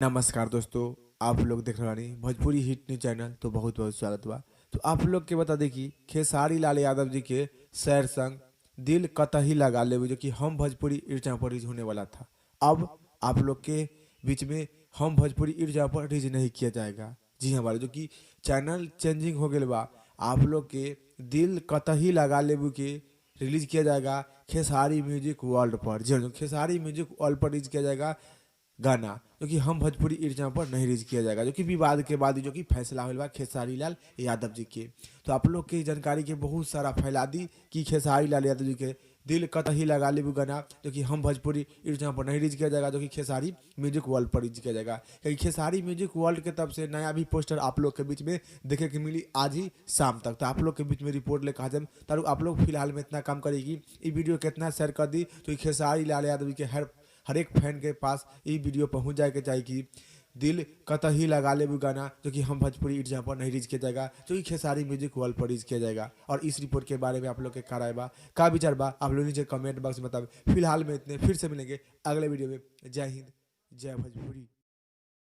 नमस्कार दोस्तों। आप लोग देख रहे हैं भोजपुरी हिट न्यूज चैनल, तो बहुत बहुत स्वागत बा। तो आप लोग के बता दें कि खेसारी लाल यादव जी के सैर संग दिल कतही लगा ले जो कि हम भोजपुरी ईर्जा पर रिलीज होने वाला था। अब आप लोग के बीच में हम भोजपुरी ईर्जा पर रिलीज नहीं किया जाएगा। जी हाँ हमारे जो कि चैनल चेंजिंग हो गया बा। आप लोग के दिल कतही लगा ले के रिलीज किया जाएगा खेसारी म्यूजिक वर्ल्ड पर। जी हाँ, जो खेसारी म्यूजिक वर्ल्ड पर रिलीज किया जाएगा गाना जो कि हम भोजपुरी ईर्जा पर नहीं रिलीज किया जाएगा, जो कि विवाद के बाद जो कि फैसला हुआ बा खेसारी लाल यादव जी के। तो आप लोग की जानकारी के बहुत सारा फैला दी कि खेसारी लाल यादव जी के दिल कतही लगा ले गाना जो कि हम भोजपुरी ईर्जा पर नहीं रिलीज किया जाएगा, जो कि खेसारी म्यूजिक वर्ल्ड पर रिलीज किया जाएगा। क्योंकि खेसारी म्यूजिक वर्ल्ड के तरफ से नया भी पोस्टर आप लोग के बीच में देखे के मिली आज ही शाम तक। तो आप लोग के बीच में रिपोर्ट लेकर आ जाए तारू आप लोग फिलहाल में इतना काम करेगी ये वीडियो कितना शेयर कर दी तो खेसारी लाल यादव जी के हर एक फैन के पास ये वीडियो पहुंच जाए के चाहिए कि दिल कतही लगा ले वो गाना जो कि हम भोजपुरी ईर्जा पर नहीं रिलीज किया जाएगा, जो कि खेसारी म्यूजिक वर्ल्ड पर रिलीज किया जाएगा। और इस रिपोर्ट के बारे में आप लोग के क्या राय बा, का विचार बा, आप लोग नीचे कमेंट बॉक्स में बताओ। फिलहाल में इतने, फिर से मिलेंगे अगले वीडियो में। जय हिंद, जय भोजपुरी।